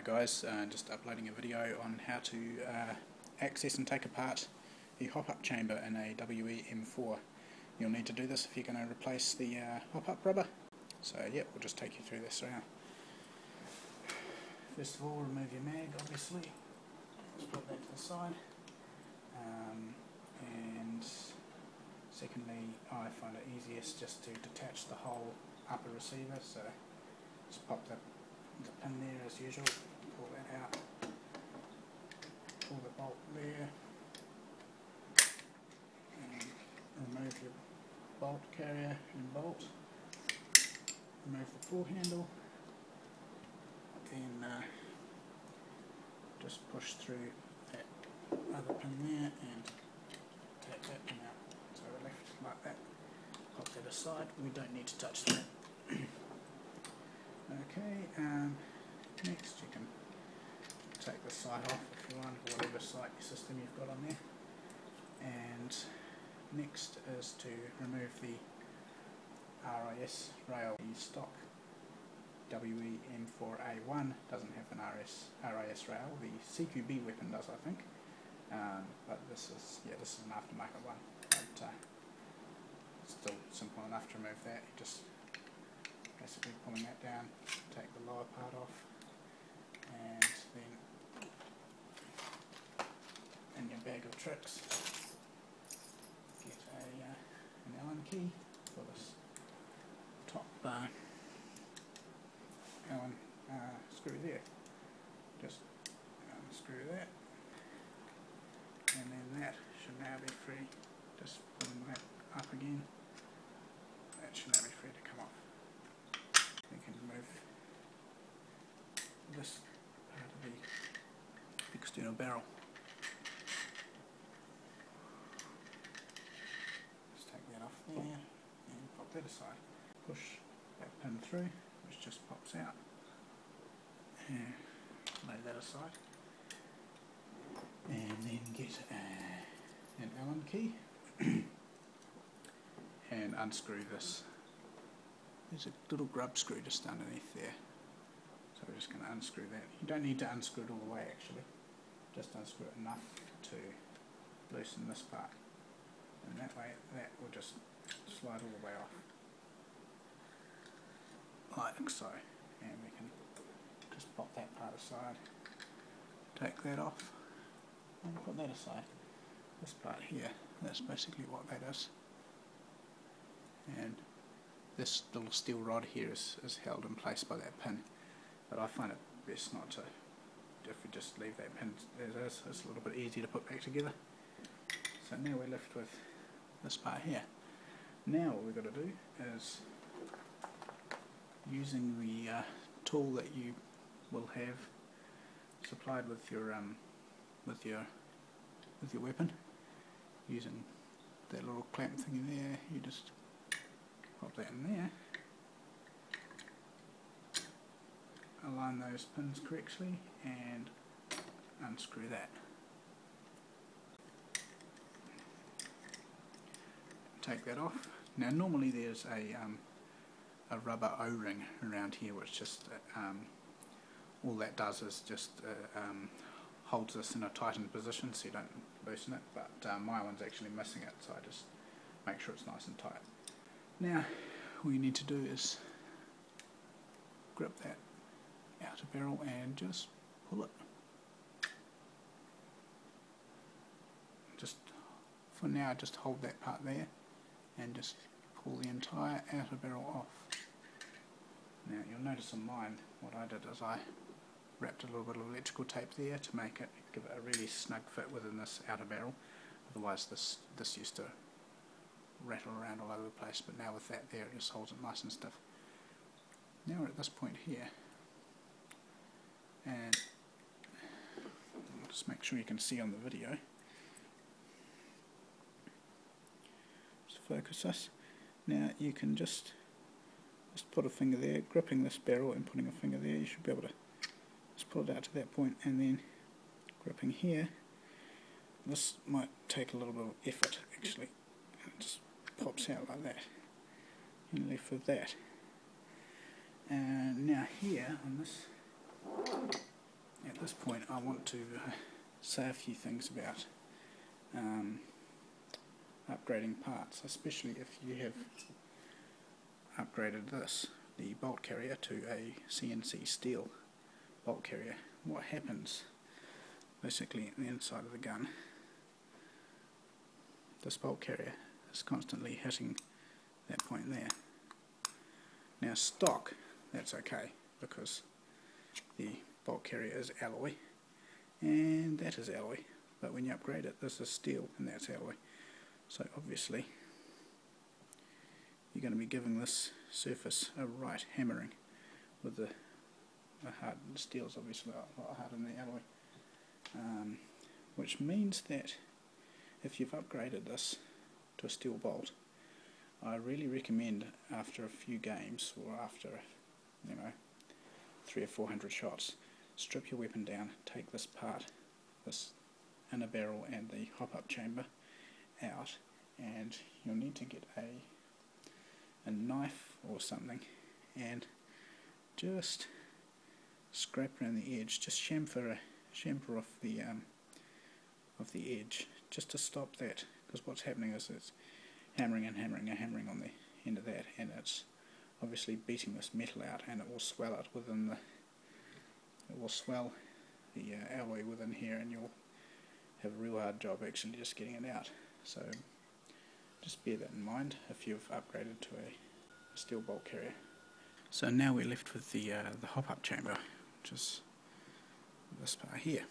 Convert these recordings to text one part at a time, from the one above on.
guys, just uploading a video on how to access and take apart the hop-up chamber in a WE-M4. You'll need to do this if you're going to replace the hop-up rubber. So yeah, we'll just take you through this now. First of all, remove your mag, obviously. Just put that to the side. And secondly, I find it easiest just to detach the whole upper receiver. So just pop the pin there as usual, pull that out, pull the bolt there, and remove your bolt carrier and bolt, remove the pull handle, then just push through that other pin there and take that pin out. So we're left like that, pop that aside, we don't need to touch that. Okay, next you can take the sight off if you want, whatever sight system you've got on there. And next is to remove the RIS rail. The stock WE-M4A1 doesn't have an RIS rail. The CQB weapon does, I think. But this is an aftermarket one. But still simple enough to remove that. You just basically pulling that down, take the lower part off, and then in your bag of tricks get an Allen key for this top Allen screw there. Just unscrew that, and then that should now be free. Just pulling that up again, that should now be free to come off. We can remove this part of the external barrel. Just take that off there and pop that aside. Push that pin through, which just pops out, and lay that aside. And then get an Allen key and unscrew this. There's a little grub screw just underneath there, so we're just going to unscrew that. You don't need to unscrew it all the way actually, just unscrew it enough to loosen this part, and that way that will just slide all the way off, like so. And we can just pop that part aside, take that off, and put that aside. This part here, that's basically what that is. And this little steel rod here is held in place by that pin, but I find it best not to. If we just leave that pin as is, it's a little bit easier to put back together. So now we're left with this part here. Now what we've got to do is, using the tool that you will have supplied with your weapon, using that little clamp thingy there, you just pop that in there, align those pins correctly, and unscrew that. Take that off. Now normally there's a rubber O-ring around here, which just all that does is just holds this in a tightened position so you don't loosen it, but my one's actually missing it, so I just make sure it's nice and tight. Now all you need to do is grip that outer barrel and just pull it. Just for now, just hold that part there and just pull the entire outer barrel off. Now you'll notice on mine, what I did is I wrapped a little bit of electrical tape there to give it a really snug fit within this outer barrel. Otherwise this used to rattle around all over the place, but now with that there it just holds it nice and stiff. Now we're at this point here, and I'll just make sure you can see on the video. Just focus this. Now you can just put a finger there, gripping this barrel and putting a finger there. You should be able to just pull it out to that point, and then gripping here. This might take a little bit of effort actually. It just pops out like that. You're left with that. And now here on this at this point I want to say a few things about upgrading parts, especially if you have upgraded the bolt carrier, to a CNC steel bolt carrier. What happens basically in the inside of the gun, this bolt carrier is constantly hitting that point there. Now stock, that's okay, because the bolt carrier is alloy and that is alloy, but when you upgrade it, this is steel and that's alloy. So obviously you're going to be giving this surface a right hammering with the hard steel's obviously a lot harder than the alloy, which means that if you've upgraded this to a steel bolt, I really recommend after a few games, or after 300 or 400 shots, strip your weapon down, take this part, this inner barrel and the hop-up chamber out, and you'll need to get a knife or something and just scrape around the edge, just chamfer off the edge, just to stop that, because what's happening is it's hammering and hammering and hammering on the end of that, and it's obviously beating this metal out, and it will swell it within the alloy within here, and you'll have a real hard job actually just getting it out. So just bear that in mind if you've upgraded to a steel bolt carrier. So now we're left with the hop-up chamber, which is this part here.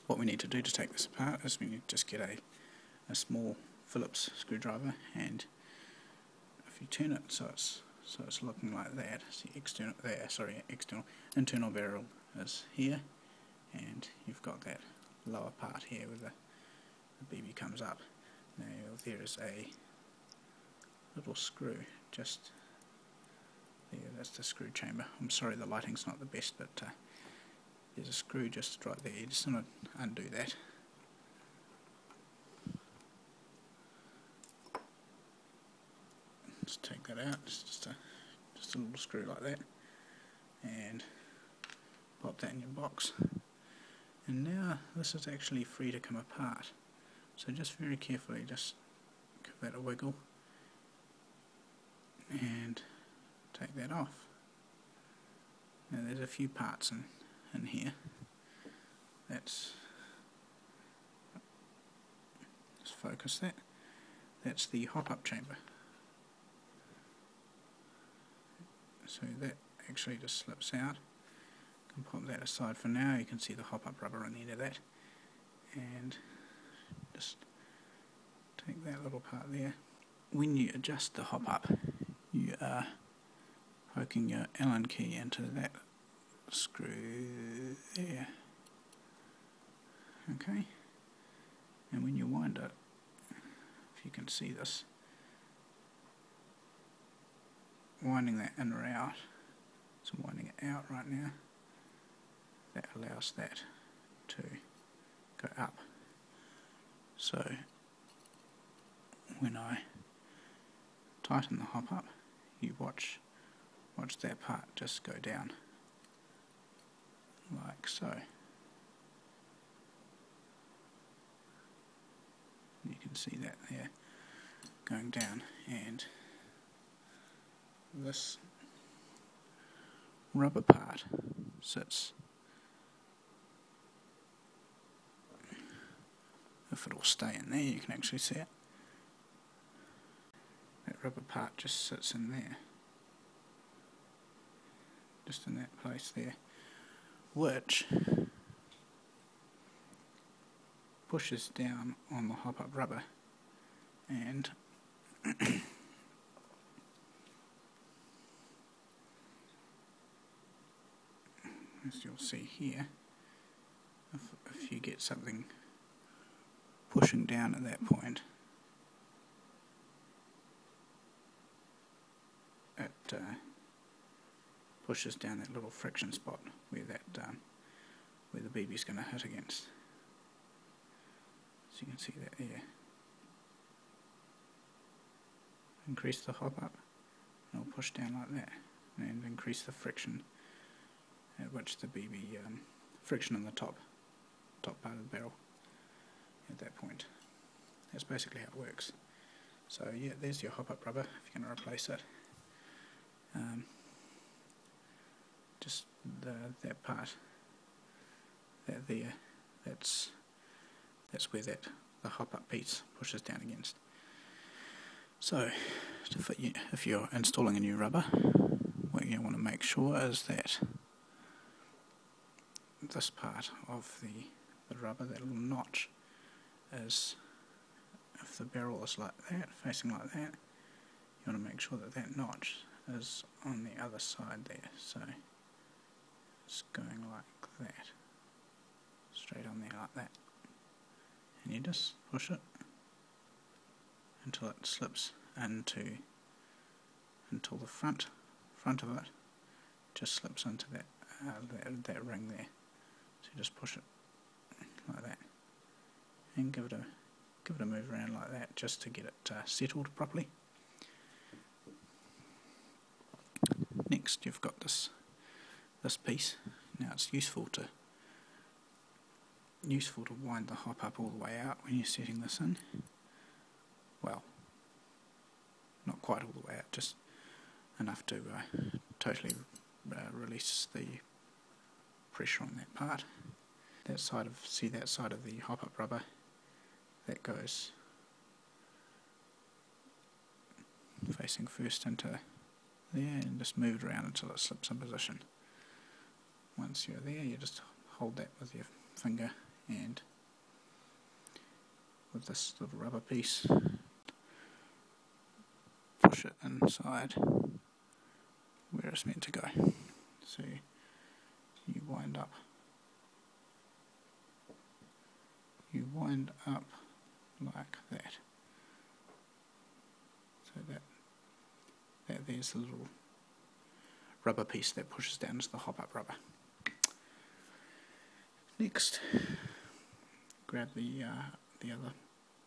What we need to do to take this apart is we need to just get a small Phillips screwdriver, and if you turn it so it's looking like that, see internal barrel is here, and you've got that lower part here where the BB comes up. Now there is a little screw just there, that's the screw chamber. I'm sorry the lighting's not the best, but there's a screw just right there. You just want to undo that. Just take that out, it's just a little screw like that, and pop that in your box. And now this is actually free to come apart, so just very carefully just give that a wiggle and take that off. Now there's a few parts in here. Let's focus that. That's the hop-up chamber. So that actually just slips out. You can pop that aside for now. You can see the hop-up rubber on the end of that, and just take that little part there. When you adjust the hop-up, you are poking your Allen key into that screw there. Okay, and when you wind it, if you can see this, winding that in or out, so I'm winding it out right now, that allows that to go up. So when I tighten the hop up, you watch that part just go down, like so. You can see that there going down, and this rubber part sits, if it'll stay in there you can actually see it, that rubber part just sits in there, just in that place there, which pushes down on the hop-up rubber, and as you'll see here, if you get something pushing down at that point, it pushes down that little friction spot where where the BB's going to hit against. So you can see that there. Increase the hop up, and it'll push down like that, and increase the friction at which the BB friction in the top part of the barrel at that point. That's basically how it works. So yeah, there's your hop-up rubber if you're going to replace it. Just that part, that there, that's where the hop-up piece pushes down against. So if you're installing a new rubber, what you want to make sure is that this part of the rubber, that little notch, is, if the barrel is like that, facing like that, you want to make sure that that notch is on the other side there. So it's going like that, straight on there like that, and you just push it until it slips until the front of it just slips into that ring there. So you just push it like that and give it a move around like that just to get it settled properly. Next, you've got this piece. Now it's useful to wind the hop up all the way out when you're setting this in. Well, not quite all the way out, just enough to totally release the pressure on that part. That side of the hop-up rubber, that goes facing first into there, and just move it around until it slips in position. Once you're there, you just hold that with your finger, and with this little rubber piece, push it inside where it's meant to go. So you wind up like that. So that there's the little rubber piece that pushes down into the hop-up rubber. Next, grab the other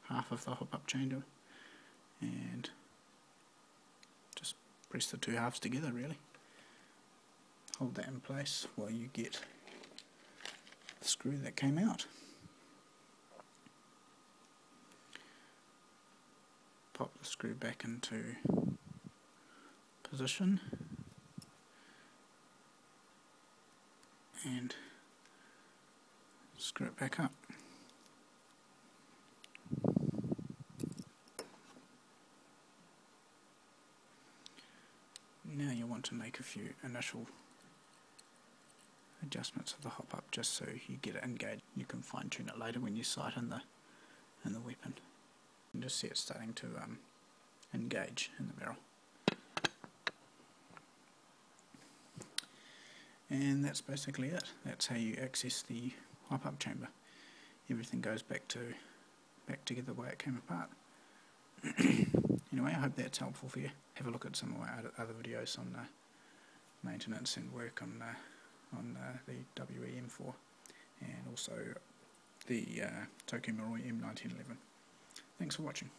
half of the hop-up chamber and just press the two halves together, really. Hold that in place while you get the screw that came out. Pop the screw back into position and screw it back up. Now you want to make a few initial adjustments of the hop-up just so you get it engaged. You can fine-tune it later when you sight in the weapon. And just see it starting to engage in the barrel. And that's basically it. That's how you access the hop-up chamber. Everything goes back together the way it came apart. Anyway, I hope that's helpful for you. Have a look at some of my other videos on maintenance and work on the WE-M4 and also the Tokyo Marui M1911. Thanks for watching.